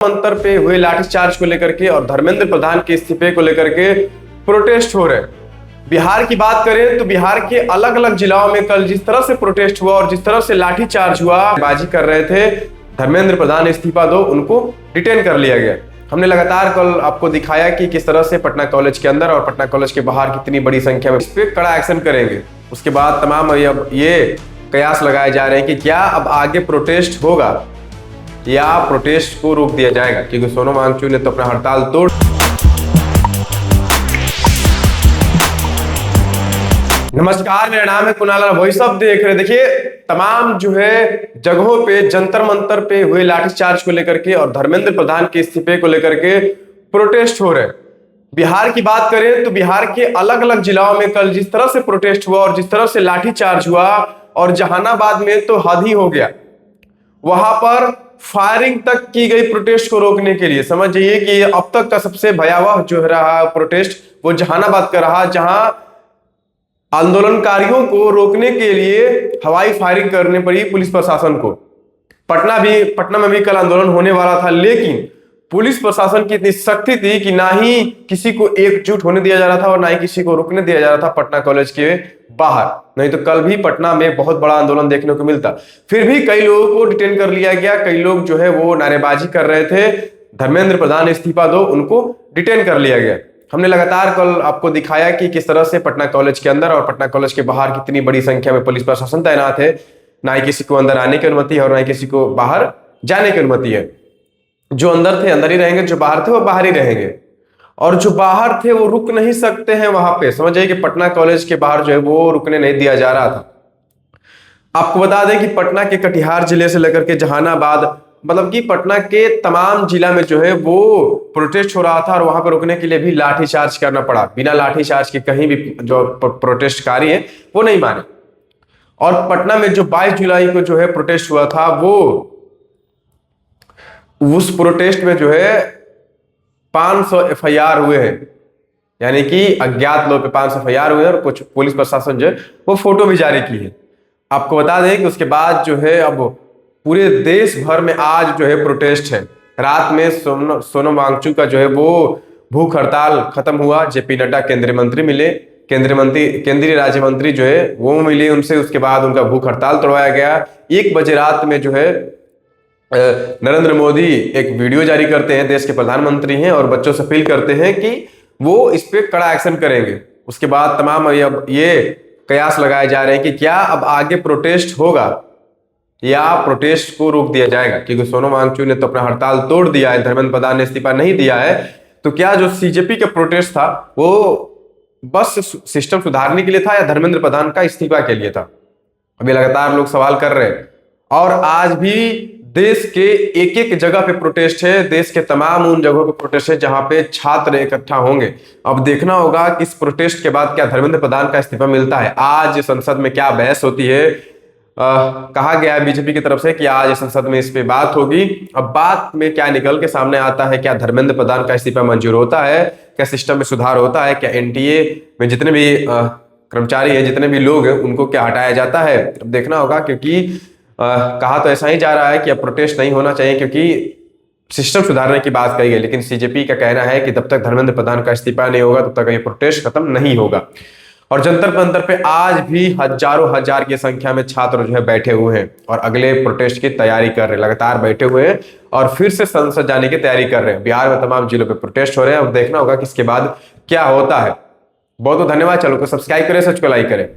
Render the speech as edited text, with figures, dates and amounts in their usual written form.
मंतर पे हुए लाठीचार्ज को लेकर के और धर्मेंद्र प्रधान के इस्तीफे को लेकर के प्रोटेस्ट हो रहे। बिहार की बात करें तो बिहार के अलग अलग जिलों में कल जिस तरह से प्रोटेस्ट हुआ और जिस तरह से लाठीचार्ज हुआ, बाजी कर रहे थे, धर्मेंद्र प्रधान इस्तीफा दो, उनको डिटेन कर लिया गया। हमने लगातार कल आपको दिखाया कि किस तरह से पटना कॉलेज के अंदर और पटना कॉलेज के बाहर कितनी बड़ी संख्या में इस पे कड़ा एक्शन करेंगे। उसके बाद तमाम अब ये कयास लगाए जा रहे हैं कि क्या अब आगे प्रोटेस्ट होगा या प्रोटेस्ट को रोक दिया जाएगा, क्योंकि सोनम वांगचुक ने तो अपना हड़ताल तोड़। नमस्कार, मेरा नाम है कुणाल, वॉइस ऑफ देख रहे। देखिए, तमाम जो है जगहों पे जंतर मंतर पे हुए लाठीचार्ज को लेकर के और धर्मेंद्र प्रधान के इस्तीफे को लेकर के प्रोटेस्ट हो रहे। बिहार की बात करें तो बिहार के अलग अलग जिलों में कल जिस तरह से प्रोटेस्ट हुआ और जिस तरह से लाठीचार्ज हुआ, और जहानाबाद में तो हद ही हो गया, वहां पर फायरिंग तक की गई प्रोटेस्ट को रोकने के लिए। समझ जाइए कि अब तक का सबसे भयावह जो रहा प्रोटेस्ट वो जहानाबाद का रहा, जहां आंदोलनकारियों को रोकने के लिए हवाई फायरिंग करने पड़ी पुलिस प्रशासन को। पटना में भी कल आंदोलन होने वाला था, लेकिन पुलिस प्रशासन की इतनी सख्ती थी कि ना ही किसी को एकजुट होने दिया जा रहा था और ना ही किसी को रुकने दिया जा रहा था पटना कॉलेज के बाहर। नहीं तो कल भी पटना में बहुत बड़ा आंदोलन देखने को मिलता। फिर भी कई लोगों को डिटेन कर लिया गया। कई लोग जो है वो नारेबाजी कर रहे थे, धर्मेंद्र प्रधान इस्तीफा दो, उनको डिटेन कर लिया गया। हमने लगातार कल आपको दिखाया कि किस तरह से पटना कॉलेज के अंदर और पटना कॉलेज के बाहर कितनी बड़ी संख्या में पुलिस प्रशासन तैनात है। ना ही किसी को अंदर आने की अनुमति है और ना ही किसी को बाहर जाने की अनुमति है। जो अंदर थे अंदर ही रहेंगे, जो बाहर थे वो बाहर ही रहेंगे, और जो बाहर थे वो रुक नहीं सकते हैं वहां पे। समझ जाइए कि पटना कॉलेज के बाहर जो है वो रुकने नहीं दिया जा रहा था। आपको बता दें कि पटना के कटिहार जिले से लेकर के जहानाबाद, मतलब कि पटना के तमाम जिला में जो है वो प्रोटेस्ट हो रहा था, और वहां पर रुकने के लिए भी लाठीचार्ज करना पड़ा। बिना लाठीचार्ज के कहीं भी जो प्रोटेस्टकारी है वो नहीं माने। और पटना में जो 22 जुलाई को जो है प्रोटेस्ट हुआ था, वो उस प्रोटेस्ट में जो है 500 एफआईआर हुए हैं, यानी कि अज्ञात लोग पे 500 एफआईआर हुए हैं, और कुछ पुलिस प्रशासन जो है वो फोटो भी जारी की है। आपको बता दें कि उसके बाद जो है अब पूरे देश भर में आज जो है प्रोटेस्ट है। रात में सोनम वांगचुक का जो है वो भूख हड़ताल खत्म हुआ। जेपी नड्डा केंद्रीय मंत्री मिले, केंद्रीय राज्य मंत्री जो है वो मिले उनसे। उसके बाद उनका भूख हड़ताल तोड़वाया गया। 1 बजे रात में जो है नरेंद्र मोदी एक वीडियो जारी करते हैं, देश के प्रधानमंत्री हैं, और बच्चों से अपील करते हैं कि वो इस पे कड़ा एक्शन करेंगे। उसके बाद तमाम अब ये कयास लगाए जा रहे हैं कि क्या अब आगे प्रोटेस्ट होगा या प्रोटेस्ट को रोक दिया जाएगा, क्योंकि सोनम वांगचुक ने तो अपना हड़ताल तोड़ दिया है, धर्मेंद्र प्रधान ने इस्तीफा नहीं दिया है। तो क्या जो सीजेपी का प्रोटेस्ट था वो बस सिस्टम सुधारने के लिए था या धर्मेंद्र प्रधान का इस्तीफा के लिए था? अभी लगातार लोग सवाल कर रहे हैं। और आज भी देश के एक एक जगह पे प्रोटेस्ट है। देश के तमाम उन जगहों पे प्रोटेस्ट है जहां पे छात्र इकट्ठा होंगे। अब देखना होगा कि इस प्रोटेस्ट के बाद क्या धर्मेंद्र प्रधान का इस्तीफा मिलता है। आज संसद में क्या बहस होती है। कहा गया है बीजेपी की तरफ से कि आज संसद में इस पे बात होगी। अब बात में क्या निकल के सामने आता है, क्या धर्मेंद्र प्रधान का इस्तीफा मंजूर होता है, क्या सिस्टम में सुधार होता है, क्या एनटीए में जितने भी कर्मचारी हैं, जितने भी लोग हैं, उनको क्या हटाया जाता है। अब देखना होगा, क्योंकि कहा तो ऐसा ही जा रहा है कि अब प्रोटेस्ट नहीं होना चाहिए क्योंकि सिस्टम सुधारने की बात कही गई, लेकिन सीजेपी का कहना है कि तब तक धर्मेंद्र प्रधान का इस्तीफा नहीं होगा तब तक ये प्रोटेस्ट खत्म नहीं होगा। और जंतर मंतर पे आज भी हजारों हजार की संख्या में छात्र जो है बैठे हुए हैं और अगले प्रोटेस्ट की तैयारी कर रहे हैं। लगातार बैठे हुए हैं और फिर से संसद जाने की तैयारी कर रहे हैं। बिहार में तमाम जिलों पे प्रोटेस्ट हो रहे हैं। अब देखना होगा कि इसके बाद क्या होता है। बहुत बहुत धन्यवाद। चैनल को सब्सक्राइब करें, सच को लाइक करें।